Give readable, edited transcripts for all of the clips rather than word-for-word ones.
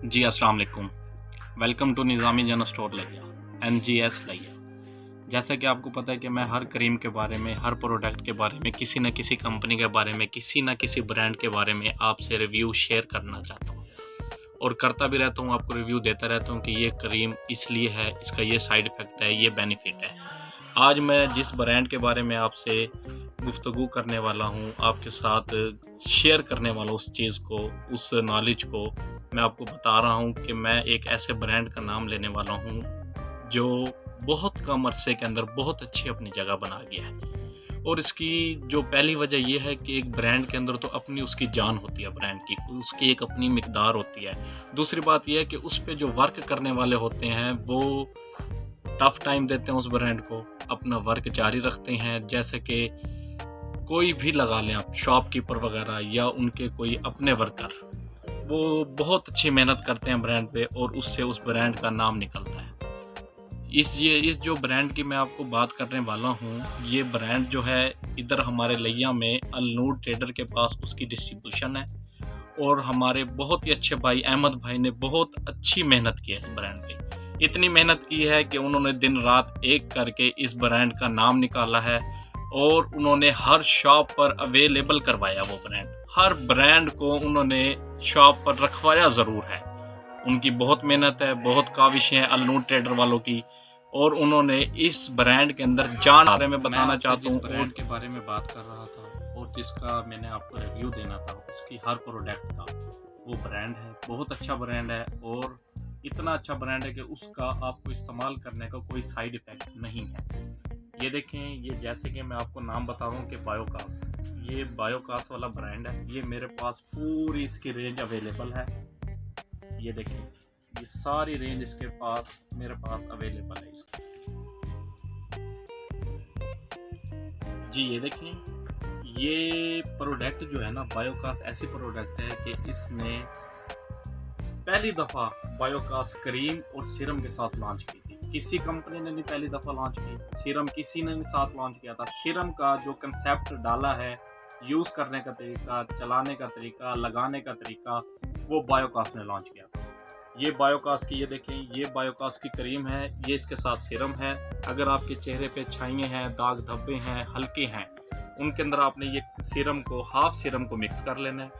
जी अस्सलाम वालेकुम। Welcome to Nizami general store लिया NGS लिया। जैसा कि आपको पता है कि मैं हर क्रीम के बारे में, हर प्रोडक्ट के बारे में, किसी न किसी कंपनी के बारे में, किसी न किसी ब्रांड के बारे में आपसे रिव्यू शेयर करना चाहता हूँ और करता भी रहता हूँ। आपको रिव्यू देता रहता हूँ कि ये क्रीम इसलिए है, इसका ये साइड इफ़ेक्ट है, ये बेनिफिट है। आज मैं जिस ब्रांड के बारे में आपसे गुफ्तगू करने वाला हूँ, आपके साथ शेयर करने वाला उस चीज़ को, उस नॉलेज को मैं आपको बता रहा हूँ कि मैं एक ऐसे ब्रांड का नाम लेने वाला हूँ जो बहुत कम अरसे के अंदर बहुत अच्छी अपनी जगह बना गया है। और इसकी जो पहली वजह ये है कि एक ब्रांड के अंदर तो अपनी उसकी जान होती है, ब्रांड की उसकी एक अपनी मिकदार होती है। दूसरी बात यह है कि उस पे जो वर्क करने वाले होते हैं वो टफ टाइम देते हैं उस ब्रांड को, अपना वर्क जारी रखते हैं। जैसे कि कोई भी लगा लें आप, शॉपकीपर वगैरह या उनके कोई अपने वर्कर, वो बहुत अच्छी मेहनत करते हैं ब्रांड पे और उससे उस ब्रांड का नाम निकलता है। इस जो ब्रांड की मैं आपको बात करने वाला हूँ, ये ब्रांड जो है इधर हमारे लिया में अलनूर ट्रेडर के पास उसकी डिस्ट्रीब्यूशन है और हमारे बहुत ही अच्छे भाई अहमद भाई ने बहुत अच्छी मेहनत की है इस ब्रांड पे। इतनी मेहनत की है कि उन्होंने दिन रात एक करके इस ब्रांड का नाम निकाला है और उन्होंने हर शॉप पर अवेलेबल करवाया वो ब्रांड। हर ब्रांड को उन्होंने शॉप पर रखवाया ज़रूर है। उनकी बहुत मेहनत है, बहुत काविशें हैं अलनूर ट्रेडर वालों की, और उन्होंने इस ब्रांड के अंदर जान बारे में बताना चाहता हूँ। ब्रांड के बारे में बात कर रहा था और जिसका मैंने आपको रिव्यू देना था उसकी हर प्रोडक्ट का, वो ब्रांड है। बहुत अच्छा ब्रांड है और इतना अच्छा ब्रांड है कि उसका आपको इस्तेमाल करने का कोई साइड इफ़ेक्ट नहीं है। ये देखें, ये जैसे कि मैं आपको नाम बता रहा हूँ कि बायोकास, ये बायोकास वाला ब्रांड है। ये मेरे पास पूरी इसकी रेंज अवेलेबल है। ये देखें, ये सारी रेंज इसके पास मेरे पास अवेलेबल है इसकी। जी ये देखें, ये प्रोडक्ट जो है ना, बायोकास ऐसी प्रोडक्ट है कि इसने पहली दफ़ा बायोकास क्रीम और सीरम के साथ लॉन्च की थी। किसी कंपनी ने नहीं पहली दफ़ा लॉन्च की, सीरम किसी ने नहीं साथ लॉन्च किया था। सीरम का जो कंसेप्ट डाला है, यूज़ करने का तरीका, चलाने का तरीका, लगाने का तरीका, वो बायोकास ने लॉन्च किया था। ये बायोकास की, ये देखें, ये बायोकास की क्रीम है, ये इसके साथ सीरम है। अगर आपके चेहरे पे छाइयाँ हैं, दाग धब्बे हैं, हल्के हैं, उनके अंदर आपने ये सीरम को, हाफ सीरम को मिक्स कर लेना है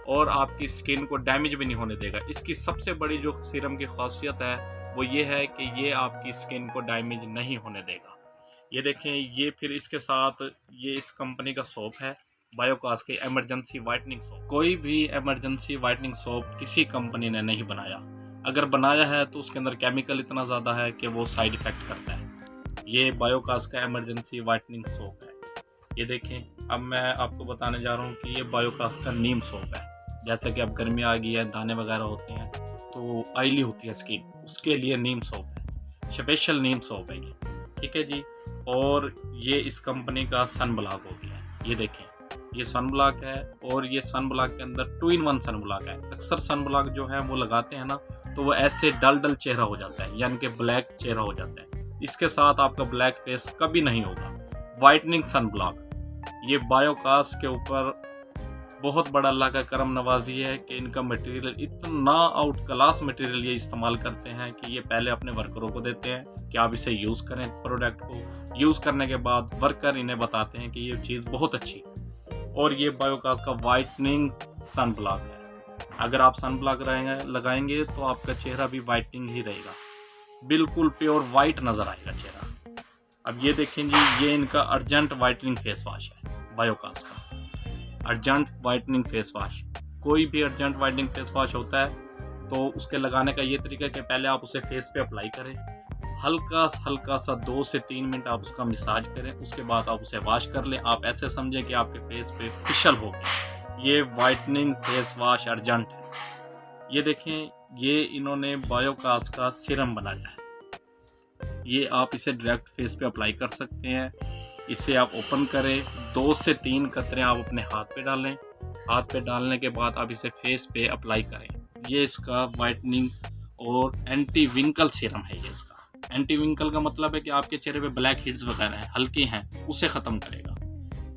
और आपकी स्किन को डैमेज भी नहीं होने देगा। इसकी सबसे बड़ी जो सीरम की खासियत है वो ये है कि ये आपकी स्किन को डैमेज नहीं होने देगा। ये देखें, ये फिर इसके साथ ये इस कंपनी का सोप है, बायोकास के इमरजेंसी वाइटनिंग सोप। कोई भी इमरजेंसी वाइटनिंग सोप किसी कंपनी ने नहीं बनाया। अगर बनाया है तो उसके अंदर केमिकल इतना ज़्यादा है कि वो साइड इफ़ेक्ट करता है। ये बायोकास का इमरजेंसी वाइटनिंग सोप है। ये देखें, अब मैं आपको बताने जा रहा हूँ कि ये बायोकास का नीम सोप है। जैसे कि अब गर्मी आ गई है, दाने वगैरह होते हैं तो ऑयली होती है स्किन, उसके लिए नीम सोप है, स्पेशल नीम सोप है ये, ठीक है जी। और ये इस कंपनी का सन ब्लॉक हो गया है। ये देखें, ये सन ब्लॉक है और ये सन ब्लॉक के अंदर 2-in-1 सन ब्लॉक है। अक्सर सन ब्लॉक जो है वो लगाते हैं ना तो वो ऐसे डल डल चेहरा हो जाता है, यानी कि ब्लैक चेहरा हो जाता है। इसके साथ आपका ब्लैक फेस कभी नहीं होगा। वाइटनिंग सन ब्लॉक, ये बायोकास के ऊपर बहुत बड़ा अल्लाह का करम नवाजी है कि इनका मटेरियल इतना आउट क्लास मटेरियल ये इस्तेमाल करते हैं कि ये पहले अपने वर्करों को देते हैं कि आप इसे यूज़ करें। प्रोडक्ट को यूज़ करने के बाद वर्कर इन्हें बताते हैं कि ये चीज़ बहुत अच्छी। और ये बायोकास का वाइटनिंग सन ब्लॉक है। अगर आप सन ब्लॉक लगाएंगे तो आपका चेहरा भी वाइटनिंग ही रहेगा, बिल्कुल प्योर वाइट नज़र आएगा चेहरा। अब ये देखें जी, ये इनका अर्जेंट वाइटनिंग फेस वॉश है, बायोकास का अर्जेंट वाइटनिंग फेस वॉश। कोई भी अर्जेंट वाइटनिंग फेस वॉश होता है तो उसके लगाने का ये तरीका है कि पहले आप उसे फेस पे अप्लाई करें, हल्का सा 2 से 3 मिनट आप उसका मसाज करें, उसके बाद आप उसे वॉश कर लें। आप ऐसे समझें कि आपके फेस पे फेशियल हो गया। ये वाइटनिंग फेस वॉश अर्जेंट है। ये देखें, ये इन्होंने बायोकास का सीरम बनाया है। ये आप इसे डायरेक्ट फेस पे अप्लाई कर सकते हैं। इसे आप ओपन करें, 2 से 3 कतरे आप अपने हाथ पे डालें। हाथ पे डालने के बाद आप इसे फेस पे अप्लाई करें। ये इसका वाइटनिंग और एंटी विंकल सीरम है। ये इसका एंटी विंकल का मतलब है कि आपके चेहरे पे ब्लैक हेड्स वगैरह हैं, हल्के हैं, उसे ख़त्म करेगा।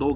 2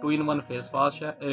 2-in-1